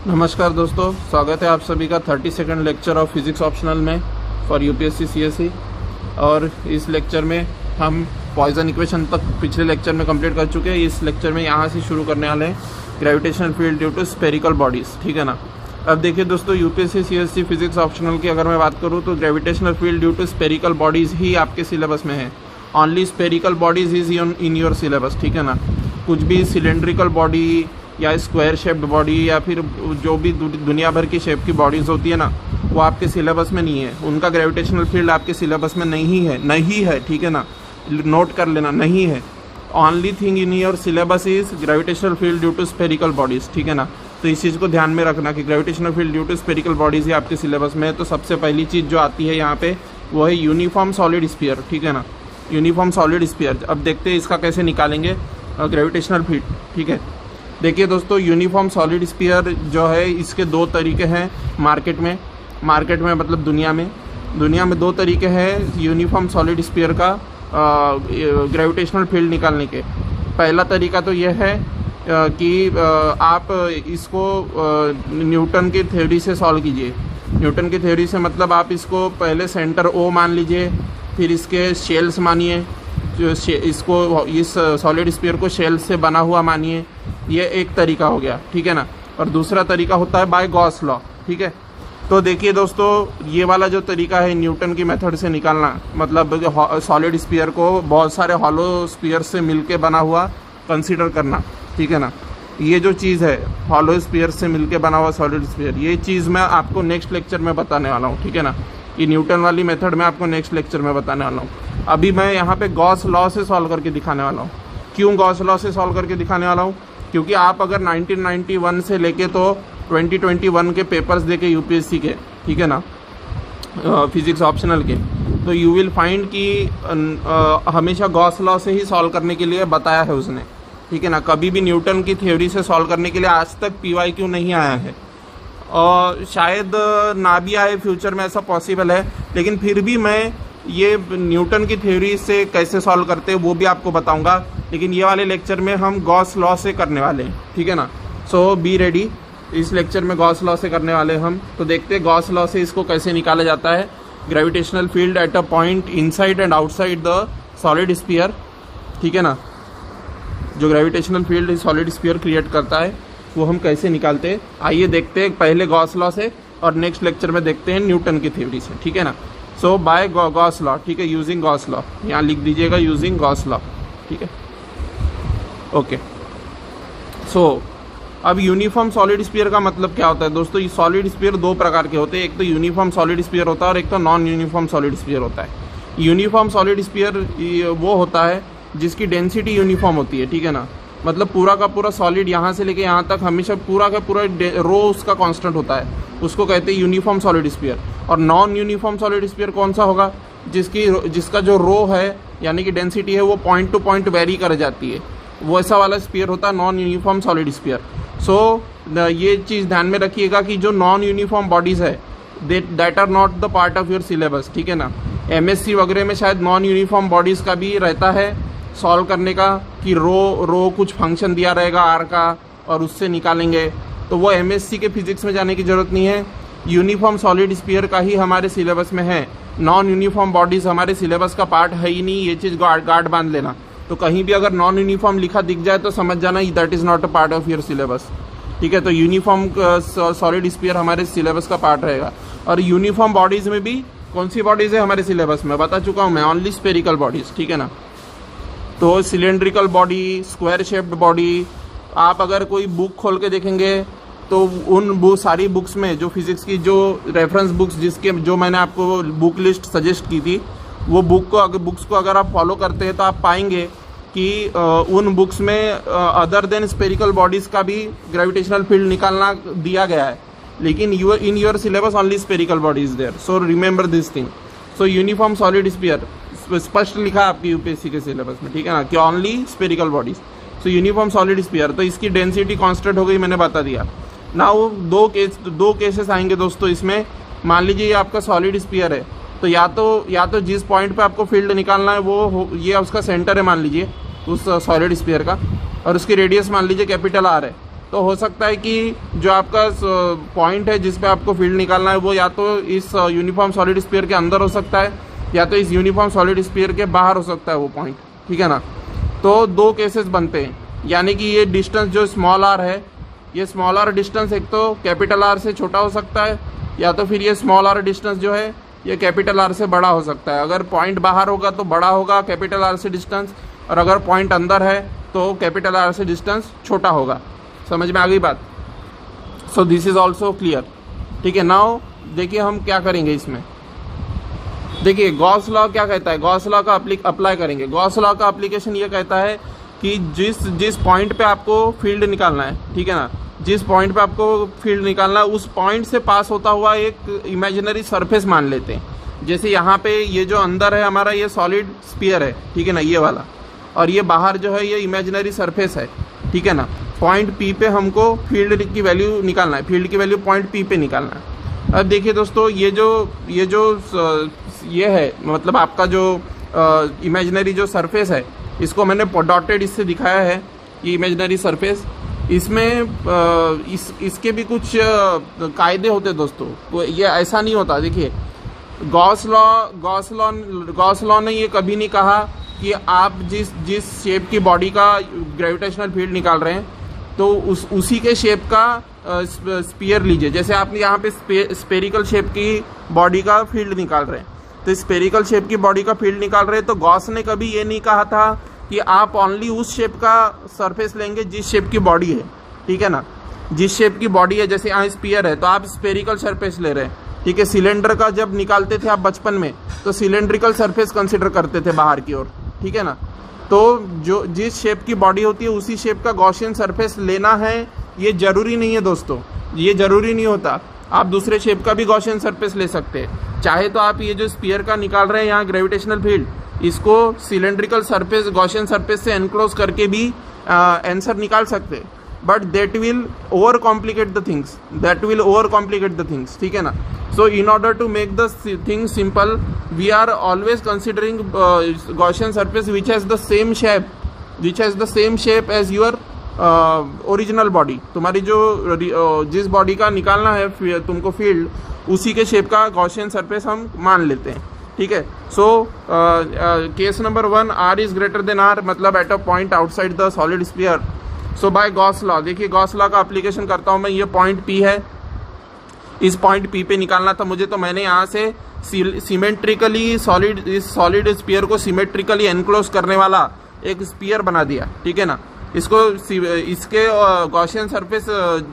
नमस्कार दोस्तों, स्वागत है आप सभी का 32nd lecture of physics optional में फॉर यूपीएससी सीएसई। और इस लेक्चर में हम पॉइसन इक्वेशन तक पिछले लेक्चर में कंप्लीट कर चुके हैं। इस लेक्चर में यहाँ से शुरू करने वाले हैं gravitational field due to spherical bodies, ठीक है ना। अब देखिए दोस्तों, यूपीएससी सीएसई फिजिक्स ऑप्शनल की अगर मैं बात करूँ तो gravitational field due to spherical bodies ही आपके सिलेबस में है। Only spherical bodies is in your syllabus, ठीक है ना। कुछ भी सिलेंड्रिकल बॉडी या स्क्वायर शेप्ड बॉडी या फिर जो भी दुनिया भर की शेप की बॉडीज़ होती है ना, वो आपके सिलेबस में नहीं है। उनका ग्रेविटेशनल फील्ड आपके सिलेबस में नहीं है, ठीक है ना। नोट कर लेना, नहीं है। Only thing in your syllabus is gravitational field due to spherical bodies, ठीक है ना। तो इस चीज़ को ध्यान में रखना कि gravitational field due to spherical bodies ही आपके सिलेबस में है। तो सबसे पहली चीज़ जो आती है यहाँ पे वो है यूनिफॉर्म सॉलिड स्फीयर, ठीक है ना। यूनिफॉर्म सॉलिड स्फीयर, अब देखते हैं इसका कैसे निकालेंगे ग्रेविटेशनल फील्ड, ठीक है। देखिए दोस्तों, यूनिफॉर्म सॉलिड स्फीयर जो है इसके दो तरीके हैं मार्केट में मतलब दुनिया में दो तरीके हैं यूनिफॉर्म सॉलिड स्फीयर का ग्रेविटेशनल फील्ड निकालने के। पहला तरीका तो यह है कि आप इसको न्यूटन की थ्योरी से सॉल्व कीजिए। न्यूटन की थ्योरी से मतलब आप इसको पहले सेंटर ओ मान लीजिए, फिर इसके शेल्स मानिए, जो इसको इस सॉलिड स्फीयर को शेल से बना हुआ मानिए। ये एक तरीका हो गया, ठीक है ना। और दूसरा तरीका होता है बाय गॉस लॉ, ठीक है। तो देखिए दोस्तों, ये वाला जो तरीका है न्यूटन की मेथड से निकालना, मतलब सॉलिड स्फीयर को बहुत सारे हॉलो स्फीयर से मिलके बना हुआ कंसीडर करना, ठीक है ना। ये जो चीज़ है हॉलो स्फीयर से मिलके बना हुआ सॉलिड स्फीयर, ये चीज़ मैं आपको नेक्स्ट लेक्चर में बताने वाला हूँ, ठीक है ना। ये न्यूटन वाली मेथड मैं आपको नेक्स्ट लेक्चर में बताने वाला हूँ। अभी मैं यहाँ पे गॉस लॉ से सॉल्व करके दिखाने वाला हूँ। क्यों गॉस लॉ से सॉल्व करके दिखाने वाला हूँ? क्योंकि आप अगर 1991 से लेके तो 2021 के पेपर्स देखे यूपीएससी के, ठीक है ना, फिजिक्स ऑप्शनल के, तो यू विल फाइंड कि हमेशा गॉस लॉ से ही सॉल्व करने के लिए बताया है उसने, ठीक है ना। कभी भी न्यूटन की थ्योरी से सॉल्व करने के लिए आज तक PYQ नहीं आया है, और शायद ना भी आए फ्यूचर में, ऐसा पॉसिबल है। लेकिन फिर भी मैं ये न्यूटन की थ्योरी से कैसे सॉल्व करते हैं वो भी आपको बताऊंगा। लेकिन ये वाले लेक्चर में हम गॉस लॉ से करने वाले हैं, ठीक है ना। सो बी रेडी, इस लेक्चर में गॉस लॉ से करने वाले हम। तो देखते हैं गॉस लॉ से इसको कैसे निकाला जाता है, gravitational field eight a point inside and outside the solid sphere, ठीक है ना। जो gravitational field solid sphere create करता है वो हम कैसे निकालते हैं, आइए देखते हैं पहले गॉस लॉ से, और नेक्स्ट लेक्चर में देखते हैं न्यूटन की थ्योरी से, ठीक है ना। सो बाय गॉस लॉ, ठीक है, यूजिंग गॉस लॉ, यहाँ लिख दीजिएगा यूजिंग गॉस लॉ, ठीक है, ओके। सो अब यूनिफॉर्म सॉलिड स्फीयर का मतलब क्या होता है दोस्तों? ये सॉलिड स्फीयर दो प्रकार के होते हैं, एक तो यूनिफॉर्म सॉलिड स्फीयर होता है और एक तो नॉन यूनिफॉर्म सॉलिड स्फीयर होता है। यूनिफॉर्म सॉलिड स्फीयर वो होता है जिसकी डेंसिटी यूनिफॉर्म होती है, ठीक है ना। मतलब पूरा का पूरा सॉलिड यहाँ से लेके यहाँ तक हमेशा पूरा का पूरा रो उसका कांस्टेंट होता है, उसको कहते हैं यूनिफॉर्म सॉलिड स्फीयर। और नॉन यूनिफॉर्म सॉलिड स्फीयर कौन सा होगा? जिसका जो रो है यानी कि डेंसिटी है वो पॉइंट टू पॉइंट वेरी कर जाती है, वो ऐसा वाला स्फीयर होता है non uniform solid sphere. So ये चीज़ ध्यान में रखिएगा कि जो नॉन यूनिफॉर्म बॉडीज़ है that are not the part of your syllabus, ठीक है ना। MSc वगैरह में शायद नॉन यूनिफॉर्म बॉडीज़ का भी रहता है सॉल्व करने का, कि रो कुछ फंक्शन दिया रहेगा आर का और उससे निकालेंगे, तो वो MSc के फिजिक्स में जाने की ज़रूरत नहीं है। यूनिफॉर्म सॉलिड स्फीयर का ही हमारे सिलेबस में है। नॉन यूनिफॉर्म बॉडीज़ हमारे सिलेबस का पार्ट है ही नहीं, ये चीज़ गार्ड बांध लेना। तो कहीं भी अगर नॉन यूनिफॉर्म लिखा दिख जाए तो समझ जाना that is not a part of your syllabus, ठीक है। तो यूनिफॉर्म सॉलिड स्फीयर हमारे सिलेबस का पार्ट रहेगा। और यूनिफॉर्म बॉडीज़ में भी कौन सी बॉडीज़ है हमारे सिलेबस में बता चुका हूँ मैं, ओनली स्फेरिकल बॉडीज़, ठीक है ना। तो cylindrical body, square shaped body, आप अगर कोई बुक खोल के देखेंगे तो उन सारी बुक्स में जो फिजिक्स की जो रेफरेंस बुक्स जो मैंने आपको बुक लिस्ट सजेस्ट की थी, वो बुक्स को अगर आप फॉलो करते हैं तो आप पाएंगे कि उन बुक्स में अदर देन स्फेरिकल बॉडीज़ का भी ग्रेविटेशनल फील्ड निकालना दिया गया है। लेकिन in your syllabus only spherical bodies there, so remember this thing. So uniform solid sphere स्पष्ट लिखा है आपकी यूपीएससी के सिलेबस में, ठीक है ना, कि ओनली स्फेरिकल बॉडीज। सो यूनिफॉर्म सॉलिड स्फीयर, तो इसकी डेंसिटी कांस्टेंट हो गई, मैंने बता दिया। नाउ दो केसेस आएंगे दोस्तों इसमें। मान लीजिए ये आपका सॉलिड स्फीयर है, तो या तो जिस पॉइंट पे आपको फील्ड निकालना है ये उसका सेंटर है मान लीजिए उस सॉलिड स्फीयर का, और उसकी रेडियस मान लीजिए कैपिटल R है। तो हो सकता है कि जो आपका पॉइंट है जिस पे आपको फील्ड निकालना है वो या तो इस यूनिफॉर्म सॉलिड स्फीयर के अंदर हो सकता है या तो इस यूनिफॉर्म सॉलिड स्फीयर के बाहर हो सकता है वो पॉइंट, ठीक है ना। तो दो केसेस बनते हैं, यानी कि ये डिस्टेंस जो स्मॉल आर है, ये स्मॉल आर डिस्टेंस एक तो कैपिटल आर से छोटा हो सकता है या तो फिर ये स्मॉल आर डिस्टेंस जो है ये कैपिटल आर से बड़ा हो सकता है। अगर पॉइंट बाहर होगा तो बड़ा होगा कैपिटल आर से डिस्टेंस, और अगर पॉइंट अंदर है तो कैपिटल आर से डिस्टेंस छोटा होगा। समझ में आ गई बात? So this is also clear, ठीक है। नाउ देखिए हम क्या करेंगे इसमें। देखिए गॉस लॉ क्या कहता है, गॉस लॉ का अप्लाई करेंगे। गॉस लॉ का एप्लीकेशन ये कहता है कि जिस पॉइंट पे आपको फील्ड निकालना है, ठीक है ना, जिस पॉइंट पे आपको फील्ड निकालना है उस पॉइंट से पास होता हुआ एक इमेजिनरी सरफेस मान लेते हैं। जैसे यहाँ पे ये जो अंदर है हमारा ये सॉलिड स्फीयर है, ठीक है ना, ये वाला, और ये बाहर जो है ये इमेजिनरी सरफेस है, ठीक है ना। पॉइंट पी पे हमको फील्ड की वैल्यू निकालना है, फील्ड की वैल्यू पॉइंट पी पे निकालना है। अब देखिए दोस्तों ये है मतलब आपका जो इमेजिनरी जो सरफेस है इसको मैंने डॉटेड इससे दिखाया है, ये इमेजिनरी सरफेस। इसमें इसके भी कुछ कायदे होते हैं दोस्तों, ये ऐसा नहीं होता। देखिए गॉस लॉ ने ये कभी नहीं कहा कि आप जिस शेप की बॉडी का ग्रेविटेशनल फील्ड निकाल रहे हैं तो उसी के शेप का स्फीयर लीजिए। जैसे आप यहाँ पे स्पेरिकल शेप की बॉडी का फील्ड निकाल रहे हैं, तो स्पेरिकल शेप की बॉडी का फील्ड निकाल रहे हैं, तो गॉस ने कभी ये नहीं कहा था कि आप ओनली उस शेप का सरफेस लेंगे जिस शेप की बॉडी है, ठीक है ना। जिस शेप की बॉडी है, जैसे यहाँ स्फीयर है तो आप स्पेरिकल सरफेस ले रहे हैं, ठीक है। सिलेंडर का जब निकालते थे आप बचपन में तो सिलेंड्रिकल सरफेस कंसिडर करते थे बाहर की ओर, ठीक है ना। तो जो जिस शेप की बॉडी होती है उसी शेप का गॉसियन सरफेस लेना है, ये जरूरी नहीं है दोस्तों, ये जरूरी नहीं होता। आप दूसरे शेप का भी गॉसियन सरफेस ले सकते हैं। चाहे तो आप ये जो स्फीयर का निकाल रहे हैं यहाँ ग्रेविटेशनल फील्ड, इसको सिलेंड्रिकल सरफेस गॉसियन सरफेस से एनक्लोज करके भी आंसर निकाल सकते हैं, but that will over complicate the things, ठीक है ना। So in order to make the thing simple, we are always considering Gaussian surface which has the same shape as your original body. तुम्हारी जो जिस body का निकालना है तुमको फील्ड, उसी के शेप का गॉसियन सरफेस हम मान लेते हैं, ठीक है। So case number 1, r is greater than r, मतलब at a point outside the solid sphere. So by Gauss law, देखिए गॉस लॉ का एप्लीकेशन करता हूँ मैं। ये पॉइंट p है, इस पॉइंट पी पे निकालना था मुझे, तो मैंने यहाँ से सिमेट्रिकली इस सॉलिड स्फीयर को सिमेट्रिकली एनक्लोज करने वाला एक स्फीयर बना दिया, ठीक है ना। इसके गॉसियन सरफेस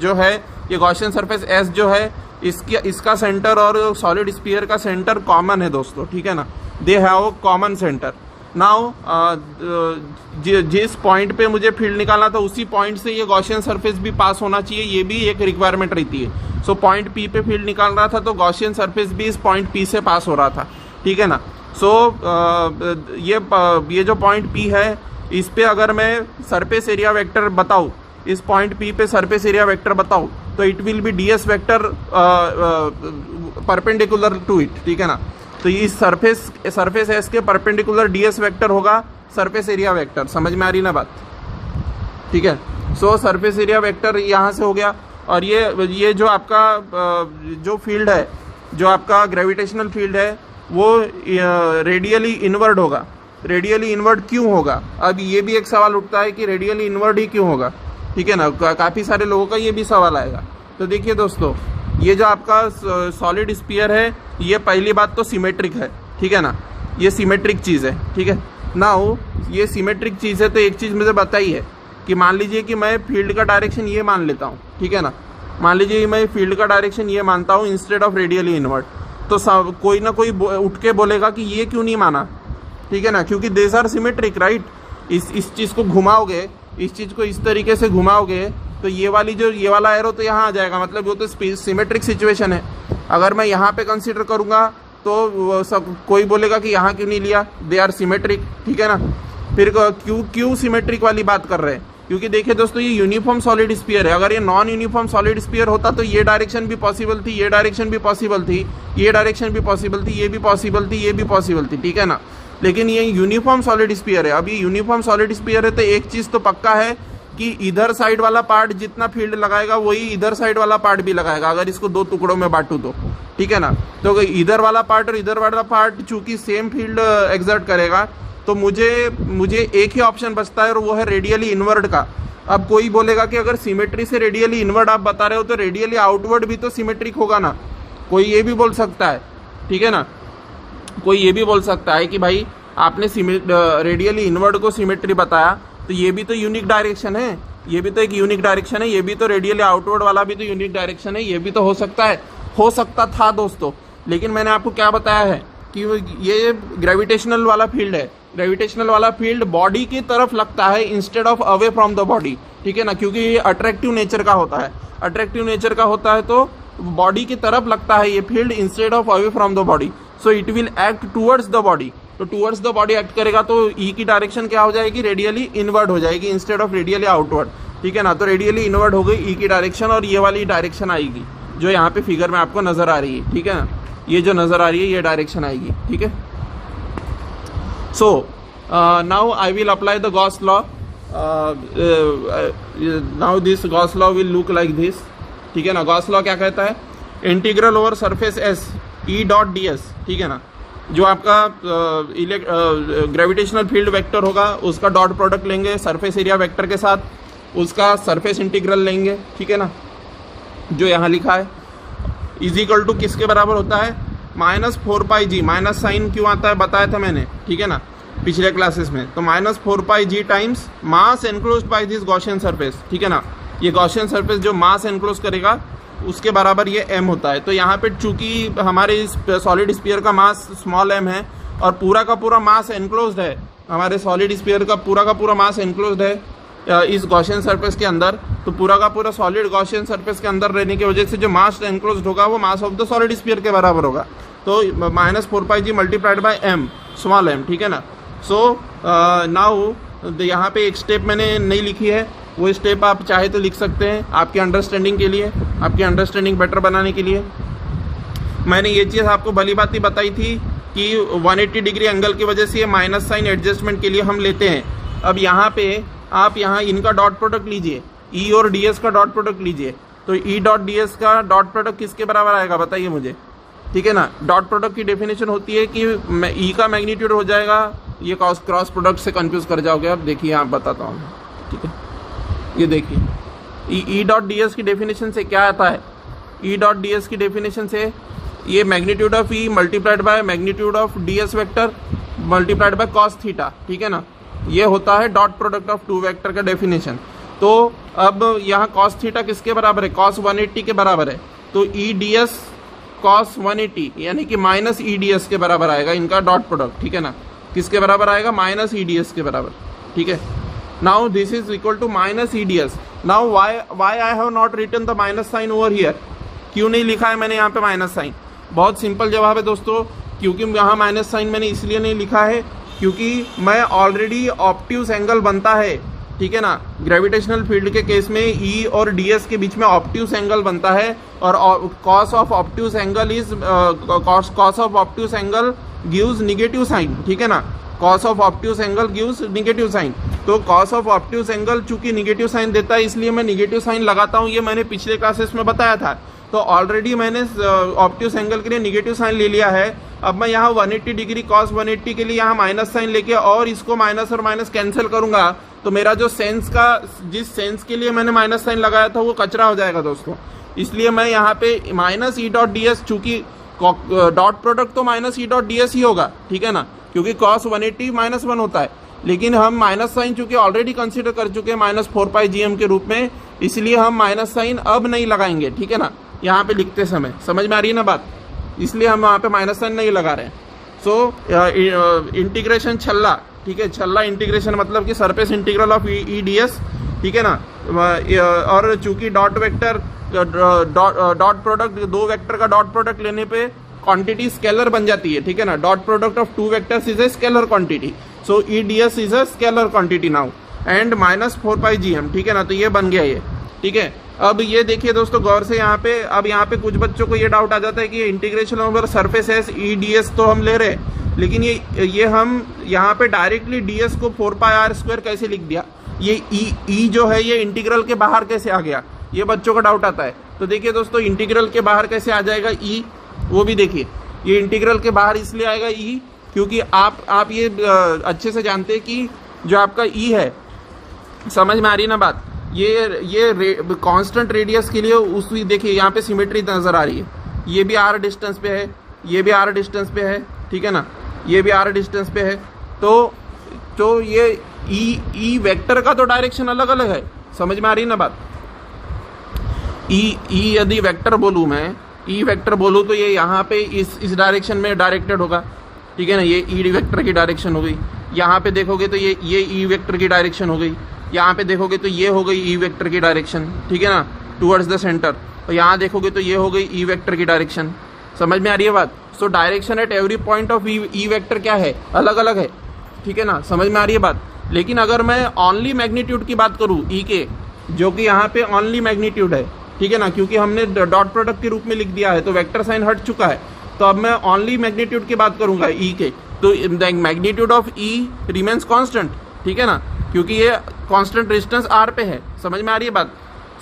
जो है, ये गॉसियन सरफेस एस जो है, इसका सेंटर और सॉलिड स्फीयर का सेंटर कॉमन है दोस्तों, ठीक है ना। They have common centre. Now जिस पॉइंट पे मुझे फील्ड निकालना था उसी पॉइंट से ये गॉसियन सरफेस भी पास होना चाहिए, ये भी एक रिक्वायरमेंट रहती है। सो पॉइंट पी पे फील्ड निकाल रहा था तो गॉसियन सरफेस भी इस पॉइंट पी से पास हो रहा था, ठीक है ना। सो ये जो पॉइंट पी है, इस पे अगर मैं सरफेस एरिया वेक्टर बताऊँ, इस पॉइंट पी पे सरफेस एरिया वेक्टर बताऊँ, तो it will be DS vector perpendicular to it, ठीक है ना। तो इस सरफेस एस के परपेंडिकुलर डीएस वेक्टर होगा सरफेस एरिया वेक्टर। समझ में आ रही ना बात, ठीक है। सो सरफेस एरिया वेक्टर यहाँ से हो गया, और ये जो आपका जो फील्ड है, जो आपका ग्रेविटेशनल फील्ड है, वो रेडियली इनवर्ड होगा। रेडियली इनवर्ड क्यों होगा? अब ये भी एक सवाल उठता है कि रेडियली इनवर्ड ही क्यों होगा, ठीक है ना। काफ़ी सारे लोगों का ये भी सवाल आएगा। तो देखिए दोस्तों, ये जो आपका सॉलिड स्फीयर है, ये पहली बात तो सिमेट्रिक है, ठीक है ना। ये सिमेट्रिक चीज़ है, ठीक है। नाउ ये सिमेट्रिक चीज़ है तो एक चीज़ मुझे बताई है कि मान लीजिए कि मैं फील्ड का डायरेक्शन ये मान लेता हूँ, ठीक है ना। मान लीजिए मैं फील्ड का डायरेक्शन ये मानता हूँ इंस्टेड ऑफ रेडियली इनवर्ड, तो कोई ना कोई उठ के बोलेगा कि ये क्यों नहीं माना, ठीक है ना, क्योंकि देस आर सिमेट्रिक, राइट। इस चीज़ को घुमाओगे, इस चीज़ को इस तरीके से घुमाओगे तो ये वाला एरो तो यहाँ आ जाएगा, मतलब वो तो सिमेट्रिक सिचुएशन है। अगर मैं यहाँ पे कंसीडर करूँगा तो कोई बोलेगा कि यहाँ क्यों नहीं लिया, दे आर सिमेट्रिक, ठीक है ना। फिर क्यों सिमेट्रिक वाली बात कर रहे हैं? क्योंकि देखिए दोस्तों, ये यूनिफॉर्म सॉलिड स्फीयर है। अगर ये नॉन यूनिफॉर्म सॉलिड स्फीयर होता तो ये डायरेक्शन भी पॉसिबल थी, ये डायरेक्शन भी पॉसिबल थी, ये डायरेक्शन भी पॉसिबल थी, ये भी पॉसिबल थी, ये भी पॉसिबल थी, ठीक है ना। लेकिन ये यूनिफॉर्म सॉलिड स्फीयर है। अब ये यूनिफॉर्म सॉलिड स्फीयर है तो एक चीज़ तो पक्का है कि इधर साइड वाला पार्ट जितना फील्ड लगाएगा वही इधर साइड वाला पार्ट भी लगाएगा, अगर इसको दो टुकड़ों में बांटू तो, ठीक है ना। तो इधर वाला पार्ट और इधर वाला पार्ट चूंकि सेम फील्ड एग्जर्ट करेगा, तो मुझे एक ही ऑप्शन बचता है और वो है रेडियली इनवर्ड का। अब कोई बोलेगा कि अगर सिमेट्री से रेडियली इनवर्ड आप बता रहे हो तो रेडियली आउटवर्ड भी तो सिमेट्रिक होगा ना, कोई ये भी बोल सकता है, ठीक है ना। कोई ये भी बोल सकता है कि भाई आपने रेडियली इनवर्ड को सिमेट्री बताया तो ये भी तो यूनिक डायरेक्शन है, ये भी तो एक यूनिक डायरेक्शन है, ये भी तो रेडियली आउटवर्ड वाला भी तो यूनिक डायरेक्शन है, ये भी तो हो सकता है, हो सकता था दोस्तों। लेकिन मैंने आपको क्या बताया है कि ये ग्रेविटेशनल वाला फील्ड है, ग्रेविटेशनल वाला फील्ड बॉडी की तरफ लगता है instead of away from the body, ठीक है ना, क्योंकि ये अट्रैक्टिव नेचर का होता है, अट्रैक्टिव नेचर का होता है तो बॉडी की तरफ लगता है ये field instead of away from the body. So it will act towards the body, तो टूवर्ड्स द बॉडी एक्ट करेगा तो ई की डायरेक्शन क्या हो जाएगी, रेडियली इनवर्ड हो जाएगी इंस्टेड ऑफ रेडियली आउटवर्ड, ठीक है ना। तो रेडियली इनवर्ड हो गई ई की डायरेक्शन और ये वाली डायरेक्शन आएगी जो यहाँ पे फिगर में आपको नजर आ रही है, ठीक है ना, ये जो नजर आ रही है ये डायरेक्शन आएगी, ठीक है। So now I will apply the Gauss law, now this Gauss law will look like this, ठीक है ना। गॉस लॉ क्या कहता है, integral over surface S E dot D S, ठीक है ना, जो आपका ग्रेविटेशनल फील्ड वेक्टर होगा उसका डॉट प्रोडक्ट लेंगे सरफेस एरिया वेक्टर के साथ, उसका सरफेस इंटीग्रल लेंगे, ठीक है ना, जो यहाँ लिखा है, इज इक्वल टू किसके बराबर होता है, -4πg, माइनस साइन क्यों आता है बताया था मैंने, ठीक है ना, पिछले क्लासेस में। तो -4πg times mass enclosed by this Gaussian surface, ठीक है ना, ये गॉसियन सरफेस जो मास एनक्लोज करेगा उसके बराबर ये m होता है। तो यहाँ पे चूंकि हमारे इस सॉलिड स्फीयर का मास स्मॉल m है और पूरा का पूरा मास एनक्लोज्ड है, हमारे सॉलिड स्फीयर का पूरा मास एनक्लोज्ड है इस गॉसियन सरफेस के अंदर, तो पूरा का पूरा सॉलिड गॉसियन सरफेस के अंदर रहने की वजह से जो मास एनक्लोज्ड होगा वो मास ऑफ द सॉलिड स्फीयर के बराबर होगा। तो -4πg multiplied by m small m, ठीक है ना। सो नाउ यहाँ पे एक स्टेप मैंने नहीं लिखी है, वो स्टेप आप चाहे तो लिख सकते हैं आपकी अंडरस्टैंडिंग के लिए, आपकी अंडरस्टैंडिंग बेटर बनाने के लिए। मैंने ये चीज़ आपको भली बात ही बताई थी कि 180 डिग्री एंगल की वजह से ये माइनस साइन एडजस्टमेंट के लिए हम लेते हैं। अब यहाँ पे आप यहाँ इनका डॉट प्रोडक्ट लीजिए, ई और डी एस का डॉट प्रोडक्ट लीजिए, तो ई डॉट डी एस का डॉट प्रोडक्ट किसके बराबर आएगा बताइए मुझे, ठीक है ना। डॉट प्रोडक्ट की डेफिनेशन होती है कि ई का मैग्नीट्यूड हो जाएगा, ये क्रॉस प्रोडक्ट से कंफ्यूज कर जाओगे। अब देखिए आप बताता हूँ, ठीक है, ये देखिए ई डॉट डी एस की डेफिनेशन से क्या आता है, ई डॉट डी एस की डेफिनेशन से ये magnitude of E multiplied by magnitude of D S vector multiplied by cos theta, ठीक है ना, ये होता है dot product of two vector का डेफिनेशन। तो अब यहाँ कॉस थीटा किसके बराबर है, कॉस 180 के बराबर है, तो ई डी एस कॉस 180 यानी कि माइनस ई डी एस के बराबर आएगा इनका डॉट प्रोडक्ट, ठीक है ना, किसके बराबर आएगा, माइनस ई डी एस के बराबर, ठीक है। Now this is equal to minus EDS. Now why I have not written the minus sign over here? क्यों नहीं लिखा है मैंने यहाँ पे माइनस साइन? बहुत सिंपल जवाब है दोस्तों, क्योंकि यहाँ माइनस साइन मैंने इसलिए नहीं लिखा है क्योंकि मैं ऑलरेडी ऑब्ट्यूज एंगल बनता है, ठीक है ना। ग्रेविटेशनल फील्ड के केस में ई और डी एस के बीच में ऑब्ट्यूज एंगल बनता है और cos of obtuse angle is cos of obtuse angle gives negative sign, ठीक है ना, cos of obtuse angle gives negative sign. तो कॉस ऑफ ऑब्ट्यूज एंगल चूंकि निगेटिव साइन देता है इसलिए मैं निगेटिव साइन लगाता हूँ, ये मैंने पिछले क्लासेस में बताया था। तो ऑलरेडी मैंने ऑब्ट्यूज एंगल के लिए निगेटिव साइन ले लिया है। अब मैं यहाँ 180 डिग्री कॉस 180 के लिए यहाँ माइनस साइन लेके और इसको माइनस और माइनस कैंसिल करूंगा तो मेरा जो सेंस का जिस सेंस के लिए मैंने माइनस साइन लगाया था वो कचरा हो जाएगा दोस्तों। इसलिए मैं यहाँ पे minus E dot D s, चूंकि डॉट प्रोडक्ट तो minus E dot D s ही होगा, ठीक है ना, क्योंकि कॉस 180 -1 होता है, लेकिन हम माइनस साइन चूंकि ऑलरेडी कंसीडर कर चुके हैं -4πgm के रूप में, इसलिए हम माइनस साइन अब नहीं लगाएंगे, ठीक है ना, यहाँ पे लिखते समय। समझ में आ रही है ना बात, इसलिए हम वहाँ पे माइनस साइन नहीं लगा रहे हैं। सो इंटीग्रेशन छल्ला, ठीक है, छल्ला इंटीग्रेशन मतलब कि surface integral of E D S, ठीक है ना। और चूंकि डॉट वेक्टर डॉट प्रोडक्ट दो वेक्टर का डॉट प्रोडक्ट लेने पे क्वांटिटी स्केलर बन जाती है, ठीक है ना। Dot product of two vectors is a scalar quantity, so E D S is a scalar quantity now and -4πgm, ठीक है ना। तो ये बन गया ये, ठीक है। अब ये देखिए दोस्तों गौर से यहाँ पे, अब यहाँ पे कुछ बच्चों को ये डाउट आ जाता है कि integration over surface S E D S तो हम ले रहे, लेकिन ये हम यहाँ पे डायरेक्टली डी एस को 4πr² कैसे लिख दिया। ये ई जो है ये इंटीग्रल के बाहर कैसे आ गया, ये बच्चों का डाउट आता है। तो देखिए दोस्तों, इंटीग्रल के बाहर कैसे आ जाएगा ई, वो भी देखिए। ये इंटीग्रल के बाहर इसलिए आएगा ई क्योंकि आप ये अच्छे से जानते हैं कि जो आपका ई है, समझ में आ रही है ना बात, ये कांस्टेंट रेडियस के लिए उस देखिए यहाँ पे सिमेट्री नजर आ रही है। ये भी आर डिस्टेंस पे है, ये भी आर डिस्टेंस पे है, ठीक है ना, ये भी आर डिस्टेंस पे है। तो ये ई वेक्टर का तो डायरेक्शन अलग अलग है, समझ में आ रही है ना बात। ई यदि वेक्टर बोलूँ मैं, ई वेक्टर बोलूँ तो ये यहाँ पे इस डायरेक्शन में डायरेक्टेड होगा, ठीक है ना, ये ई वेक्टर की डायरेक्शन हो गई। यहाँ पे देखोगे तो ये ई वेक्टर की डायरेक्शन हो गई। यहाँ पे देखोगे तो ये हो गई ई वेक्टर की डायरेक्शन, ठीक है ना, टुवर्ड्स द सेंटर। और यहाँ देखोगे तो ये हो गई ई वेक्टर की डायरेक्शन। समझ में आ रही है बात। So direction at every point of E vector क्या है, अलग अलग है, ठीक है ना, समझ में आ रही है बात। लेकिन अगर मैं ओनली मैग्नीट्यूड की बात करूँ ई के, जो कि यहाँ पे ओनली मैग्नीट्यूड है, ठीक है ना, क्योंकि हमने डॉट प्रोडक्ट के रूप में लिख दिया है तो वेक्टर साइन हट चुका है। तो अब मैं ओनली मैग्नीट्यूड की बात करूंगा ई के, तो the magnitude of E remains constant, ठीक है ना, क्योंकि ये कांस्टेंट डिस्टेंस आर पे है। समझ में आ रही है बात।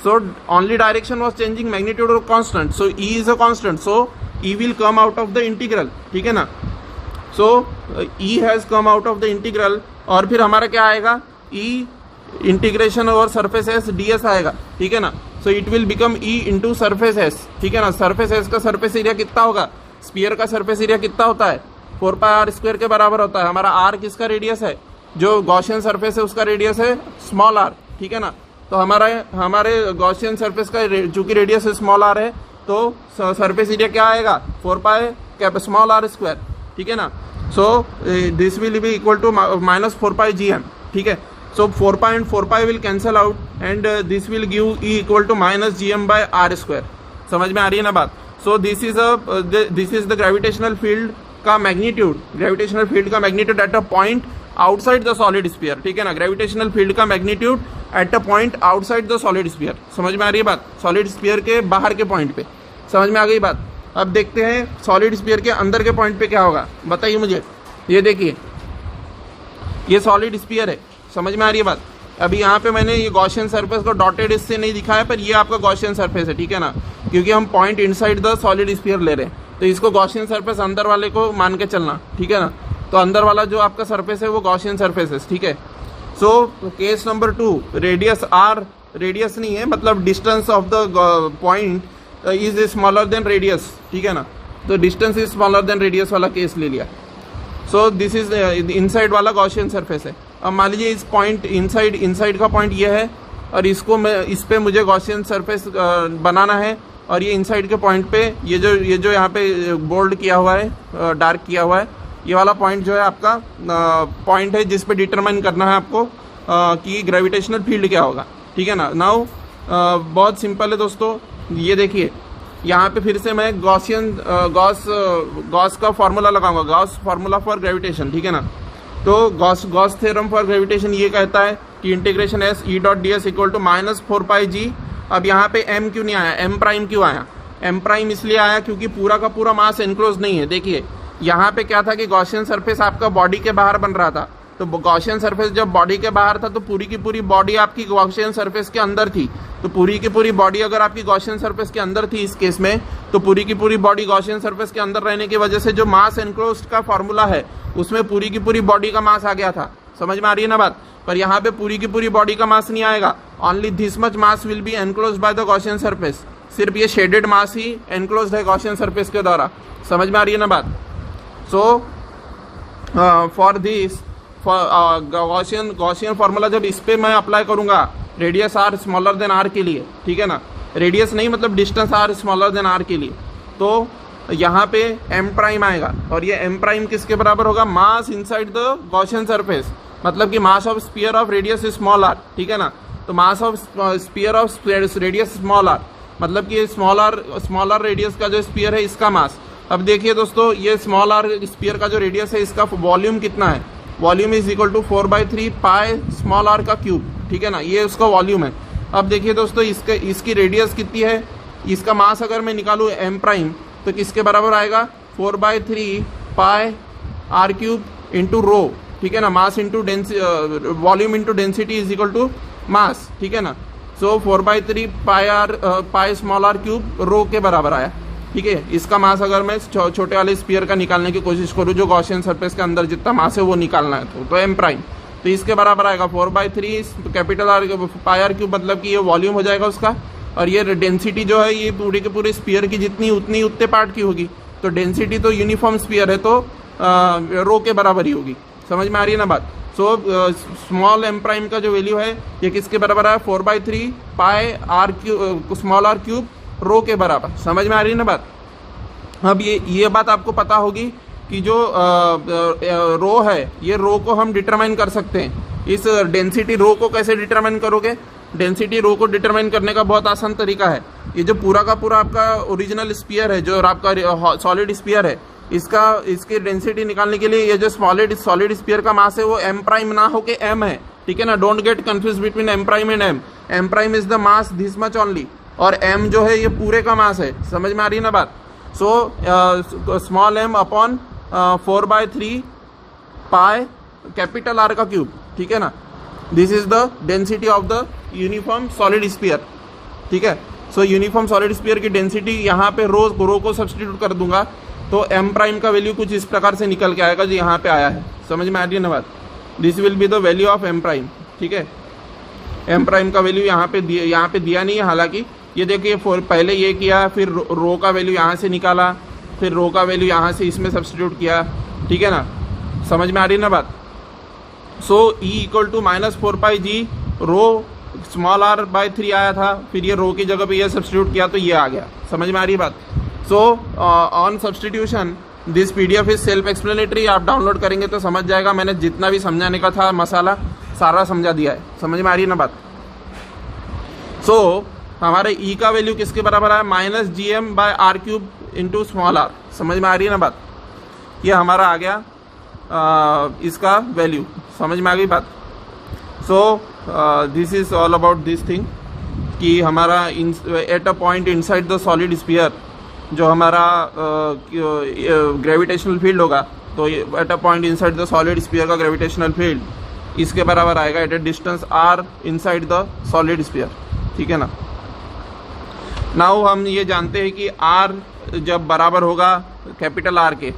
So only direction was changing, magnitude of constant, so E is a constant, so E will come out of the integral, ठीक है ना। So E has come out of the integral, और फिर हमारा क्या आएगा, E integration over surface s ds आएगा, ठीक है ना। So it will become E into surface s, ठीक है ना। सरफेस एस का सरफेस एरिया कितना होगा, स्फीयर का सरफेस एरिया कितना होता है, 4πr² के बराबर होता है। हमारा आर किसका रेडियस है, जो गॉसियन सरफेस है उसका रेडियस है स्मॉल आर, ठीक है ना। तो हमारे गॉसियन सरफेस का चूंकि रेडियस स्मॉल आर है, तो सरफेस एरिया क्या आएगा, 4π⁻r², ठीक है ना। So this will be equal to -4πgm, ठीक है। So 4π and 4π will cancel out and this will give E equal to -gm/r²। समझ में आ रही है ना बात। So this is the gravitational field का मैग्नीट्यूड, ग्रेविटेशनल फील्ड का magnitude eight a point outside the solid sphere, ठीक है ना। ग्रेविटेशनल फील्ड का magnitude eight a point outside the solid sphere. समझ में आ रही है बात, सॉलिड स्फीयर के बाहर के पॉइंट पे। समझ में आ गई बात। अब देखते हैं सॉलिड स्फीयर के अंदर के पॉइंट पे क्या होगा, बताइए मुझे। ये देखिए, ये सॉलिड स्फीयर है, समझ में आ रही है बात। अभी यहाँ पे मैंने ये गॉसियन सरफेस को डॉटेड इससे नहीं दिखाया, पर ये आपका गॉसियन सरफेस है, ठीक है ना, क्योंकि हम point inside the solid sphere ले रहे हैं, तो इसको गॉसियन सरफेस अंदर वाले को मान के चलना, ठीक है ना। तो अंदर वाला जो आपका सरफेस है वो गॉसियन सरफेस है, ठीक है। So case number 2, radius R, radius नहीं है, मतलब distance of the point is smaller than radius, ठीक है ना। तो distance is smaller than radius वाला केस ले लिया। सो दिस इज इनसाइड वाला गॉसियन सरफेस है। अब मान लीजिए इस पॉइंट इनसाइड का पॉइंट ये है, और इसको मैं इस पे मुझे गॉसियन सरफेस बनाना है, और ये इनसाइड के पॉइंट पे ये जो यहाँ पे बोल्ड किया हुआ है, डार्क किया हुआ है, ये वाला पॉइंट जो है आपका पॉइंट है जिस पे डिटरमाइन करना है आपको कि ग्रेविटेशनल फील्ड क्या होगा, ठीक है ना। नाउ बहुत सिंपल है दोस्तों, ये देखिए यहाँ पे फिर से मैं गॉस का फॉर्मूला लगाऊंगा, गॉस फार्मूला फॉर ग्रेविटेशन, ठीक है ना। तो गॉस थ्योरम फॉर ग्रेविटेशन ये कहता है कि integration S E dot D S equal to -4πg। अब यहाँ पे m क्यों नहीं आया, m प्राइम क्यों आया, m प्राइम इसलिए आया क्योंकि पूरा का पूरा मास एनक्लोज नहीं है। देखिए यहाँ पे क्या था कि गॉसियन सरफेस आपका बॉडी के बाहर बन रहा था, तो गॉसियन सरफेस जब बॉडी के बाहर था तो पूरी की पूरी बॉडी आपकी गॉसियन सरफेस के अंदर थी। तो पूरी की पूरी बॉडी अगर आपकी गॉसियन सरफेस के अंदर थी इस केस में, तो पूरी की पूरी बॉडी गॉसियन सरफेस के अंदर रहने की वजह से जो मास एनक्लोज्ड का फॉर्मूला है उसमें पूरी की पूरी बॉडी का मास आ गया था। समझ में आ रही है ना बात। पर यहाँ पे पूरी की पूरी बॉडी का मास नहीं आएगा, only this much mass will be enclosed by the Gaussian surface. सिर्फ ये शेडेड मास ही एनक्लोज्ड है गॉसियन सरफेस के द्वारा। समझ में आ रही है ना बात। So for this Gaussian formula जब इस पे मैं अप्लाई करूंगा radius R smaller than R के लिए, ठीक है ना, रेडियस नहीं मतलब distance R smaller than R के लिए, तो यहाँ पे m प्राइम आएगा, और ये m प्राइम किसके बराबर होगा, mass inside the Gaussian surface, मतलब कि mass of sphere of radius small R, ठीक है ना। तो mass of sphere of radius small R, मतलब कि स्मॉल आर रेडियस का जो स्फीयर है इसका मास। अब देखिए दोस्तों, ये स्मॉल आर स्फीयर का जो रेडियस है इसका वॉल्यूम कितना है, volume is equal to 4/3 pi small R का क्यूब, ठीक है ना, ये उसका वॉल्यूम है। अब देखिए दोस्तों, इसकी रेडियस कितनी है, इसका मास अगर मैं निकालूँ m प्राइम तो किसके बराबर आएगा, 4/3 पाई r³ इंटू रो, ठीक है ना, mass into volume into density is equal to mass, ठीक है ना। So 4/3 pi small are cube rho के बराबर आया, ठीक है। इसका मास अगर मैं छोटे वाले स्फीयर का निकालने की कोशिश करूँ, जो गॉसियन सरफेस के अंदर जितना मास है वो निकालना है, तो एम प्राइम, तो इसके बराबर आएगा 4/3 capital R pi are cube, मतलब कि ये वॉल्यूम हो जाएगा उसका, और ये डेंसिटी जो है ये पूरे के पूरे स्फीयर की जितनी उतने पार्ट की होगी, तो डेंसिटी तो यूनिफॉर्म स्फीयर है तो रो के बराबर ही होगी। समझ में आ रही है ना बात। सो स्मॉल एम प्राइम का जो वैल्यू है ये किसके बराबर है, 4/3 pi are cube small are cube rho के बराबर। समझ में आ रही है ना बात। अब ये बात आपको पता होगी कि जो रो है, ये रो को हम डिटरमाइन कर सकते हैं। इस डेंसिटी रो को कैसे डिटरमाइन करोगे, डेंसिटी रो को डिटरमाइन करने का बहुत आसान तरीका है। ये जो पूरा का पूरा आपका ओरिजिनल स्फीयर है, जो आपका सॉलिड स्फीयर है, इसकी डेंसिटी निकालने के लिए ये जो सॉलिड स्फीयर का मास है वो एम प्राइम ना होके एम है, ठीक है ना। Don't get confuse between M prime and M. M prime is the mass this much only, और एम जो है ये पूरे का मास है। समझ में आ रही है ना बात। So small M upon 4/3 pi capital R का क्यूब, ठीक है ना। This is the density of the uniform solid sphere, ठीक है। सो यूनिफॉर्म सॉलिड स्फीयर की डेंसिटी यहाँ पे रो को सब्सटीट्यूट कर दूंगा, तो एम प्राइम का वैल्यू कुछ इस प्रकार से निकल के आएगा जो यहाँ पे आया है। समझ में आ रही है ना बात। This will be the value of M prime, ठीक है। एम प्राइम का वैल्यू यहाँ पे दिया नहीं है, हालांकि ये देखिए पहले ये किया, फिर रो का वैल्यू यहाँ से निकाला, फिर रो का वैल्यू यहाँ से इसमें सब्सटीट्यूट किया, ठीक है ना। समझ में आ रही है ना बात। सो E = -4πg रो स्मॉल r/3 आया था, फिर ये रो की जगह पे ये सब्सटीट्यूट किया तो ये आ गया। समझ में आ रही है बात। So on substitution this PDF is self explanatory. आप डाउनलोड करेंगे तो समझ जाएगा। मैंने जितना भी समझाने का था मसाला सारा समझा दिया है। समझ में आ रही है ना बात। सो हमारे E का वैल्यू किसके बराबर है, -gm/r³ इंटू स्मॉल r। समझ में आ रही है ना बात। ये हमारा आ गया इसका वैल्यू। समझ में आ गई बात। So this is all about this thing कि हमारा at a point inside the solid sphere जो हमारा ग्रेविटेशनल फील्ड होगा, तो at a point inside the solid sphere का ग्रेविटेशनल फील्ड इसके बराबर आएगा at a distance r inside the solid sphere, ठीक है ना। नाउ हम ये जानते हैं कि r जब बराबर होगा कैपिटल R के,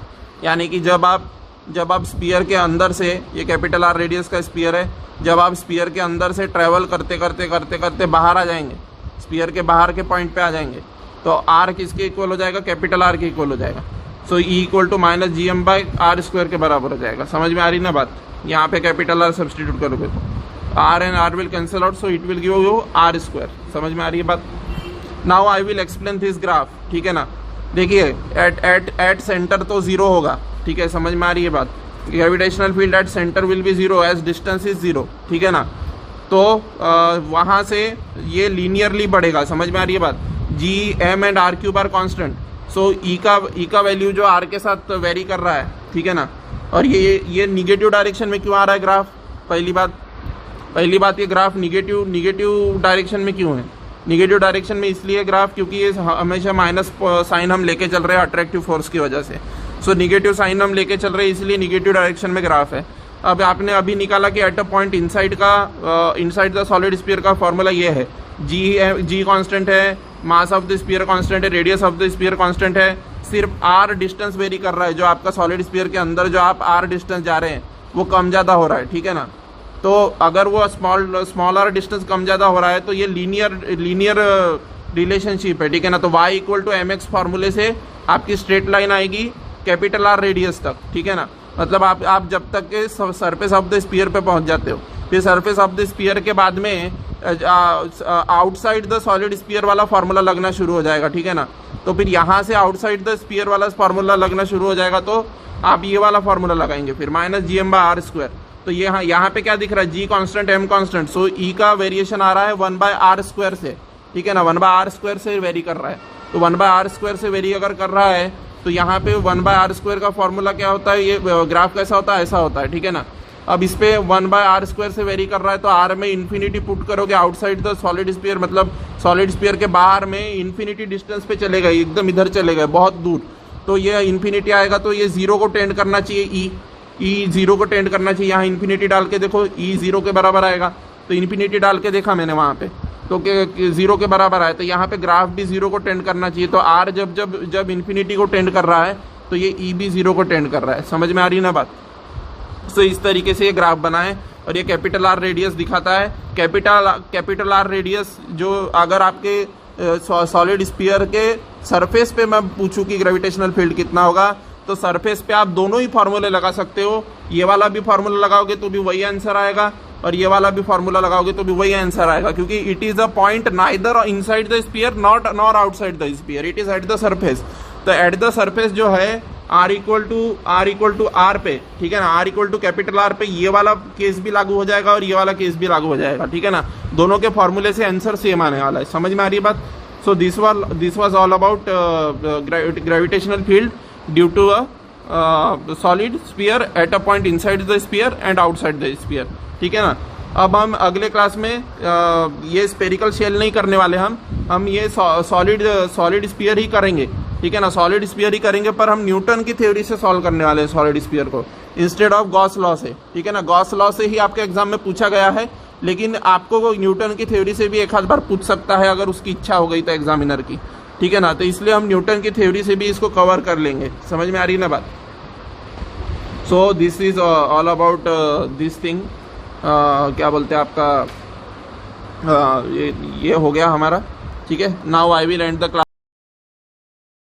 यानी कि जब आप स्फीयर के अंदर से, ये कैपिटल R रेडियस का स्फीयर है, जब आप स्फीयर के अंदर से ट्रैवल करते बाहर आ जाएंगे, स्फीयर के बाहर के पॉइंट पे आ जाएंगे, तो R किसके इक्वल हो जाएगा, कैपिटल R के इक्वल हो जाएगा। सो E = -gm/r² के बराबर हो जाएगा। समझ में आ रही ना बात। यहाँ पे कैपिटल R सब्सटीट्यूट करोगे तो R and R will cancel out, so it will give you r²। समझ में आ रही है बात। Now I will explain this graph, ठीक है ना। देखिए एट सेंटर तो 0 होगा, ठीक है। समझ में आ रही है बात। Gravitational field at centre will be 0 as distance is 0, ठीक है ना। तो वहाँ से ये लीनियरली बढ़ेगा। समझ में आ रही है बात। G, M and r³ are constant. So E का वैल्यू जो R के साथ वेरी कर रहा है, ठीक है ना। और ये निगेटिव डायरेक्शन में क्यों आ रहा है ग्राफ। पहली बात ये ग्राफ निगेटिव डायरेक्शन में क्यों है। निगेटिव डायरेक्शन में इसलिए ग्राफ क्योंकि ये हमेशा माइनस साइन हम लेके चल रहे हैं अट्रैक्टिव फोर्स की वजह से। सो निगेटिव साइन हम लेके चल रहे हैं, इसलिए निगेटिव डायरेक्शन में ग्राफ है। अब आपने अभी निकाला कि at a point inside the solid sphere का फॉर्मूला ये है, G कांस्टेंट है, mass of the sphere constant है, radius of the sphere constant है, सिर्फ R डिस्टेंस वेरी कर रहा है। जो आपका सॉलिड स्फीयर के अंदर जो आप R डिस्टेंस जा रहे हैं वो कम ज़्यादा हो रहा है, ठीक है ना। तो अगर वो स्मॉल r डिस्टेंस कम ज़्यादा हो रहा है तो ये लीनियर रिलेशनशिप है, ठीक है ना। तो y = mx फार्मूले से आपकी स्ट्रेट लाइन आएगी कैपिटल R रेडियस तक, ठीक है ना। मतलब आप जब तक के सरफेस ऑफ द स्फीयर पे पहुंच जाते हो, फिर सरफेस ऑफ द स्फीयर के बाद में आउटसाइड द सॉलिड स्फीयर वाला फार्मूला लगना शुरू हो जाएगा, ठीक है ना। तो फिर यहाँ से आउटसाइड द स्फीयर वाला फार्मूला लगना शुरू हो जाएगा, तो आप ये वाला फार्मूला लगाएंगे फिर -gm/r²। तो यहाँ पे क्या दिख रहा है, G कांस्टेंट, M कांस्टेंट। सो E का वेरिएशन आ रहा है 1/r² से, ठीक है ना। 1/r² से वेरी कर रहा है, तो 1/r² से वेरी अगर कर रहा है तो यहाँ पे 1/r² का फॉर्मूला क्या होता है, ये ग्राफ कैसा होता है, ऐसा होता है, ठीक है ना। अब इस पे 1/r² से वेरी कर रहा है तो R में इन्फिनिटी पुट करोगे आउटसाइड द सॉलिड स्फीयर, मतलब सॉलिड स्फीयर के बाहर में इन्फिनिटी डिस्टेंस पे चले गए, एकदम इधर चले गए बहुत दूर, तो ये इन्फिनिटी आएगा तो ये 0 को टेंड करना चाहिए E, ई जीरो को टेंड करना चाहिए। यहाँ इन्फिनिटी डाल के देखो, ई जीरो के बराबर आएगा, तो इन्फिनिटी डाल के देखा मैंने वहाँ पे, तो जीरो के बराबर आया, तो यहाँ पे ग्राफ भी जीरो को टेंड करना चाहिए। तो आर जब जब जब इन्फिनिटी को टेंड कर रहा है तो ये ई भी जीरो को टेंड कर रहा है। समझ में आ रही ना बात? तो इस तरीके से ये ग्राफ बनाए और ये कैपिटल आर रेडियस दिखाता है। कैपिटल आर रेडियस जो अगर आपके सॉलिड स्फीयर के सरफेस पे मैं पूछूं कि ग्रेविटेशनल फील्ड कितना होगा, तो सरफेस पे आप दोनों ही फार्मूले लगा सकते हो। ये वाला भी फार्मूला लगाओगे तो भी वही आंसर आएगा, और ये वाला भी फार्मूला लगाओगे तो भी वही आंसर आएगा, क्योंकि it is a point neither inside the sphere nor outside the sphere, it is at the surface. तो एट द सरफेस जो है आर इक्वल टू आर पे, ठीक है ना, r equal to capital R पे ये वाला केस भी लागू हो जाएगा और ये वाला केस भी लागू हो जाएगा, ठीक है ना। दोनों के फॉर्मूले से आंसर सेम आने वाला है। समझ में आ रही है बात? So this was all about gravitational field due to a solid sphere at a point inside the sphere and outside the sphere, ठीक है ना। अब हम अगले क्लास में ये स्पेरिकल शेल नहीं करने वाले, हम ये सॉलिड स्फीयर ही करेंगे, ठीक है ना, सॉलिड स्फीयर ही करेंगे, पर हम न्यूटन की थ्योरी से सॉल्व करने वाले हैं सॉलिड स्फीयर को इंस्टेड ऑफ गॉस लॉ से, ठीक है ना। गॉस लॉ से ही आपके एग्जाम में पूछा गया है, लेकिन आपको न्यूटन की थ्योरी से भी एक आध बार पूछ सकता है अगर उसकी इच्छा हो गई तो एग्जामिनर की, ठीक है ना। तो इसलिए हम न्यूटन की थ्योरी से भी इसको कवर कर लेंगे। समझ में आ रही है ना बात? So this is all about this thing, क्या बोलते हैं आपका, ये हो गया हमारा, ठीक है। Now I will and the class.